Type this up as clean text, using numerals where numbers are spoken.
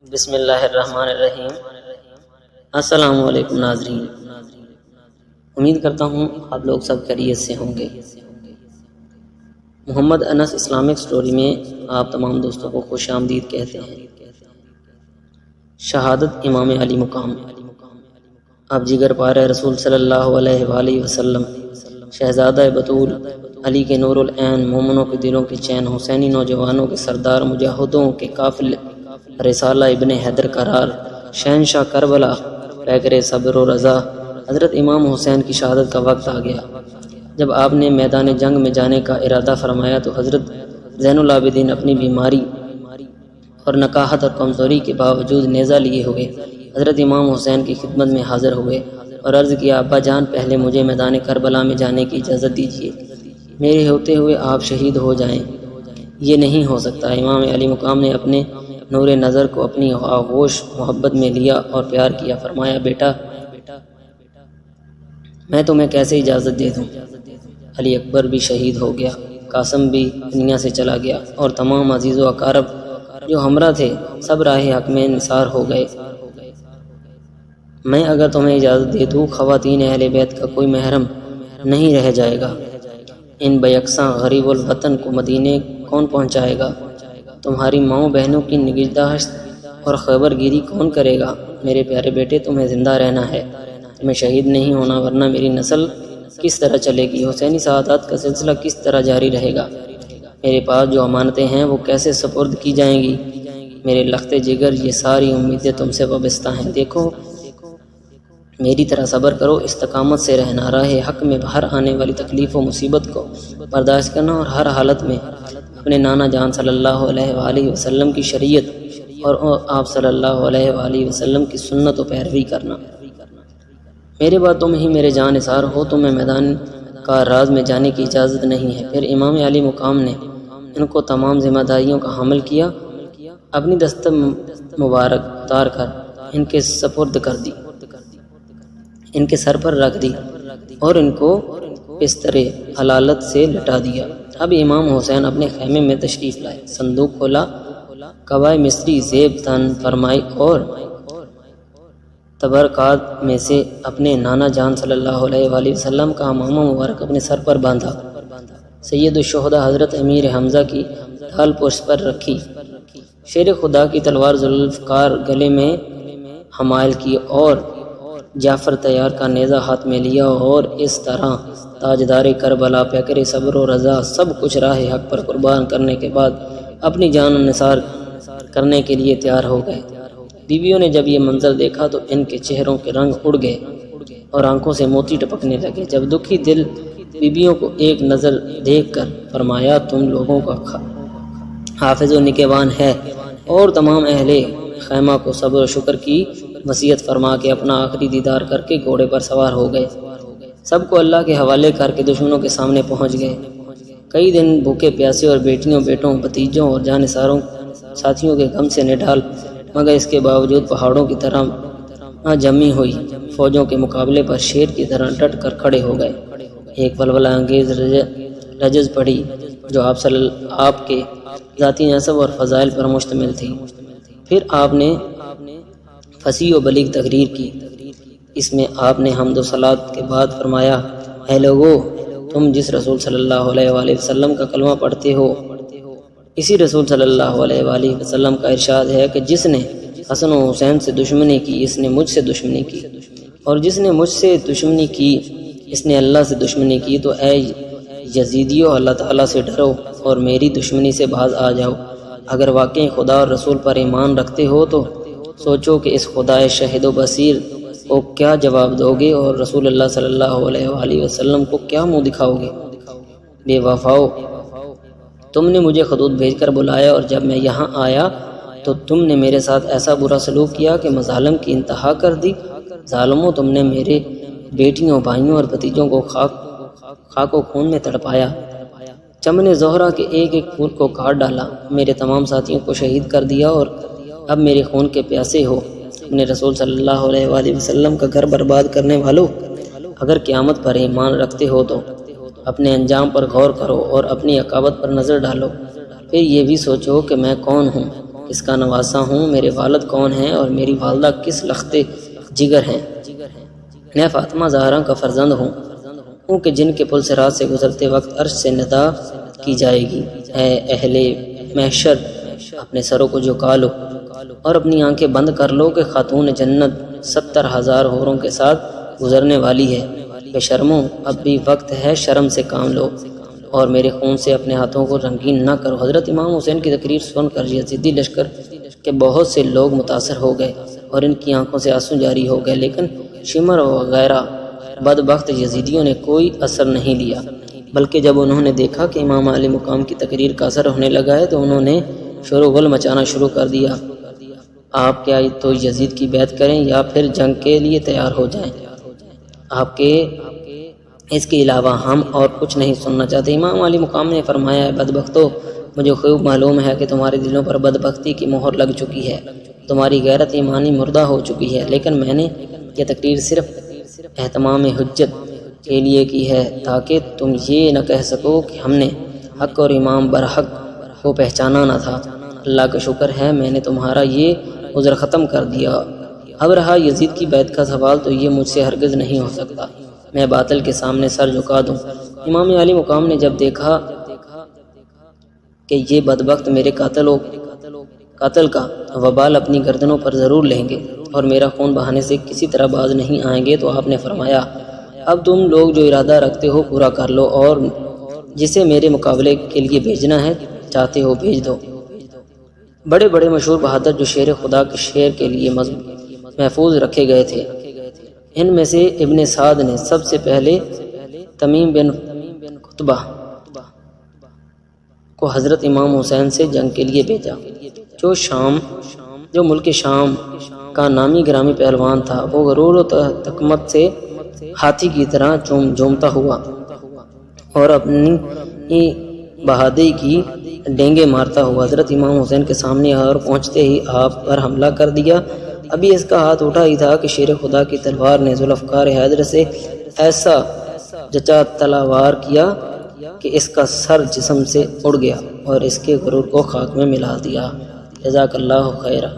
بسم اللہ الرحمن الرحیم۔ السلام علیکم ناظرین، امید کرتا ہوں آپ لوگ سب خیریت سے ہوں گے۔ محمد انس اسلامک سٹوری میں آپ تمام دوستوں کو خوش آمدید کہتے ہیں۔ شہادت امام علی مقام۔ اب جگر پارے رسول صلی اللہ علیہ وآلہ وسلم، شہزادہ بطول، علی کے نور العین، مومنوں کے دلوں کے چین، حسینی نوجوانوں کے سردار، مجاہدوں کے قافلے، رسالہ ابن حیدر قرار، شہنشاہ کربلا، پیکر صبر و رضا، حضرت امام حسین کی شہادت کا وقت آ گیا۔ جب آپ نے میدان جنگ میں جانے کا ارادہ فرمایا تو حضرت زین العابدین اپنی بیماری اور نکاہت اور کمزوری کے باوجود نیزہ لیے ہوئے حضرت امام حسین کی خدمت میں حاضر ہوئے اور عرض کیا، ابا جان، پہلے مجھے میدان کربلا میں جانے کی اجازت دیجیے، میرے ہوتے ہوئے آپ شہید ہو جائیں، یہ نہیں ہو سکتا۔ امام علی مقام نے اپنے نور نظر کو اپنی آغوش محبت میں لیا اور پیار کیا، فرمایا، بیٹا میں تمہیں کیسے اجازت دے دوں؟ علی اکبر بھی شہید ہو گیا، قاسم بھی دنیا سے چلا گیا اور تمام عزیز و اقارب جو ہمراہ تھے سب راہ حق میں نثار ہو گئے۔ میں اگر تمہیں اجازت دے دوں، خواتین اہل بیت کا کوئی محرم نہیں رہ جائے گا۔ ان بیکساں غریب الوطن کو مدینے کون پہنچائے گا؟ تمہاری ماؤں بہنوں کی نگہداشت اور خبر گیری کون کرے گا؟ میرے پیارے بیٹے، تمہیں زندہ رہنا ہے، تمہیں شہید نہیں ہونا، ورنہ میری نسل کس طرح چلے گی؟ حسینی سعادت کا سلسلہ کس طرح جاری رہے گا؟ میرے پاس جو امانتیں ہیں وہ کیسے سپرد کی جائیں گی؟ میرے لخت جگر، یہ ساری امیدیں تم سے وابستہ ہیں۔ دیکھو، میری طرح صبر کرو، استقامت سے رہنا، راہ حق میں باہر آنے والی تکلیف و مصیبت کو برداشت کرنا اور ہر حالت میں اپنے نانا جان صلی اللہ علیہ وآلہ وسلم کی شریعت اور آپ صلی اللہ علیہ وآلہ وسلم کی سنت و پیروی کرنا۔ میرے بعد تم ہی میرے جان نثار ہو، تمہیں میدان کا راز میں جانے کی اجازت نہیں ہے۔ پھر امام علی مقام نے ان کو تمام ذمہ داریوں کا حمل کیا، اپنی دست مبارک اتار کر ان کے سپرد کر دی، ان کے سر پر رکھ دی اور ان کو بستر حلالت سے لٹا دیا۔ اب امام حسین اپنے خیمے میں تشریف لائے، صندوق کھولا، قبائے مصری زیب تن فرمائی اور تبرکات میں سے اپنے نانا جان صلی اللہ علیہ وآلہ وسلم کا امامہ مبارک اپنے سر پر باندھا، سید الشہداء حضرت امیر حمزہ کی ڈھال پشت پر رکھی، شیر خدا کی تلوار ذوالفقار گلے میں حمائل کی اور جعفر طیار کا نیزہ ہاتھ میں لیا، اور اس طرح تاجدار کربلا، پیکر صبر و رضا، سب کچھ راہ حق پر قربان کرنے کے بعد اپنی جان نثار کرنے کے لیے تیار ہو گئے۔ بیویوں نے جب یہ منظر دیکھا تو ان کے چہروں کے رنگ اڑ گئے اور آنکھوں سے موتی ٹپکنے لگے۔ جب دکھی دل بیویوں کو ایک نظر دیکھ کر فرمایا، تم لوگوں کا حافظ و نگہبان ہے، اور تمام اہل خیمہ کو صبر و شکر کی وصیت فرما کے اپنا آخری دیدار کر کے گھوڑے پر سوار ہو گئے۔ سب کو اللہ کے حوالے کر کے دشمنوں کے سامنے پہنچ گئے۔ کئی دن بھوکے پیاسے اور بیٹیوں، بیٹوں، بھتیجوں اور جانثاروں ساتھیوں کے غم سے نڈھال، مگر اس کے باوجود پہاڑوں کی طرح جمی ہوئی فوجوں کے مقابلے پر شیر کی طرح ڈٹ کر کھڑے ہو گئے۔ ایک ولولہ انگیز رجز پڑی جو آپ کے ذاتی نسب اور فضائل پر مشتمل تھی۔ پھر آپ نے فصیح و بلیغ تقریر کی۔ اس میں آپ نے حمد و صلات کے بعد فرمایا، اے لوگو، تم جس رسول صلی اللہ علیہ وآلہ وسلم کا کلمہ پڑھتے ہو، اسی رسول صلی اللہ علیہ وآلہ وسلم کا ارشاد ہے کہ جس نے حسن و حسین سے دشمنی کی، اس نے مجھ سے دشمنی کی، اور جس نے مجھ سے دشمنی کی، اس نے اللہ سے دشمنی کی۔ تو اے یزیدیو، اللہ تعالیٰ سے ڈرو اور میری دشمنی سے باز آ جاؤ۔ اگر واقعی خدا اور رسول پر ایمان رکھتے ہو تو سوچو کہ اس خدائے شاہد و بصیر کو کیا جواب دو گے اور رسول اللہ صلی اللہ علیہ وآلہ وسلم کو کیا منہ دکھاؤ گے؟ بے وفاؤ، تم نے مجھے خطوط بھیج کر بلایا اور جب میں یہاں آیا تو تم نے میرے ساتھ ایسا برا سلوک کیا کہ مظالم کی انتہا کر دی۔ ظالموں، تم نے میرے بیٹیوں، بھائیوں اور بھتیجوں کو خاک و خون میں تڑپایا، چمن زہرہ کے ایک ایک پھول کو کاٹ ڈالا، میرے تمام ساتھیوں کو شہید کر دیا اور اب میرے خون کے پیاسے ہو۔ اپنے رسول صلی اللہ علیہ وآلہ وسلم کا گھر برباد کرنے والوں، اگر قیامت پر ایمان رکھتے ہو تو اپنے انجام پر غور کرو اور اپنی عقابت پر نظر ڈالو، پھر یہ بھی سوچو کہ میں کون ہوں، اس کا نواسا ہوں۔ میرے والد کون ہیں اور میری والدہ کس لختے جگر ہیں؟ میں فاطمہ زہرا کا فرزند ہوں کہ جن کے پل صراط سے گزرتے وقت عرش سے ندا کی جائے گی، اے اہل محشر اپنے سروں کو جھکا لو اور اپنی آنکھیں بند کر لو کہ خاتون جنت 70,000 حوروں کے ساتھ گزرنے والی ہے۔ بے شرموں، اب بھی وقت ہے، شرم سے کام لو اور میرے خون سے اپنے ہاتھوں کو رنگین نہ کرو۔ حضرت امام حسین کی تقریر سن کر یزیدی لشکر کے بہت سے لوگ متاثر ہو گئے اور ان کی آنکھوں سے آنسو جاری ہو گئے، لیکن شمر وغیرہ بدبخت یزیدیوں نے کوئی اثر نہیں لیا، بلکہ جب انہوں نے دیکھا کہ امام علی مقام کی تقریر کا اثر ہونے لگا ہے تو انہوں نے شور و غل مچانا شروع کر دیا۔ آپ کیا تو یزید کی بیعت کریں یا پھر جنگ کے لیے تیار ہو جائیں، آپ کے اس کے علاوہ ہم اور کچھ نہیں سننا چاہتے۔ امام علی مقام نے فرمایا، اے بدبختو، مجھے خوب معلوم ہے کہ تمہارے دلوں پر بدبختی کی مہر لگ چکی ہے، تمہاری غیرت ایمانی مردہ ہو چکی ہے، لیکن میں نے یہ تقریر صرف اہتمام حجت کے لیے کی ہے تاکہ تم یہ نہ کہہ سکو کہ ہم نے حق اور امام برحق کو پہچانا نہ تھا۔ اللہ کا شکر ہے میں نے تمہارا یہ عذر ختم کر دیا۔ اب رہا یزید کی بیعت کا سوال، تو یہ مجھ سے ہرگز نہیں ہو سکتا، میں باطل کے سامنے سر جھکا دوں۔ امام علی مقام نے جب دیکھا کہ یہ بدبخت میرے قاتل کا وبال اپنی گردنوں پر ضرور لیں گے اور میرا خون بہانے سے کسی طرح باز نہیں آئیں گے، تو آپ نے فرمایا، اب تم لوگ جو ارادہ رکھتے ہو پورا کر لو اور جسے میرے مقابلے کے لیے بھیجنا ہے چاہتے ہو بھیج دو۔ بڑے بڑے مشہور بہادر جو شیر خدا کے شعر کے لیے محفوظ رکھے گئے تھے، ان میں سے ابن سعد نے سب سے پہلے تمیم بن قطبہ کو حضرت امام حسین سے جنگ کے لیے بھیجا، جو ملک شام کا نامی گرامی پہلوان تھا۔ وہ غرور و تکمت سے ہاتھی کی طرح جومتا ہوا اور اپنی بہادری کی ڈینگے مارتا ہوا حضرت امام حسین کے سامنے اور پہنچتے ہی آپ پر حملہ کر دیا۔ ابھی اس کا ہاتھ اٹھا ہی تھا کہ شیر خدا کی تلوار نے ذوالفقار حیدر سے ایسا جچا تلوار کیا کہ اس کا سر جسم سے اڑ گیا اور اس کے غرور کو خاک میں ملا دیا۔ جزاک اللہ خیرہ۔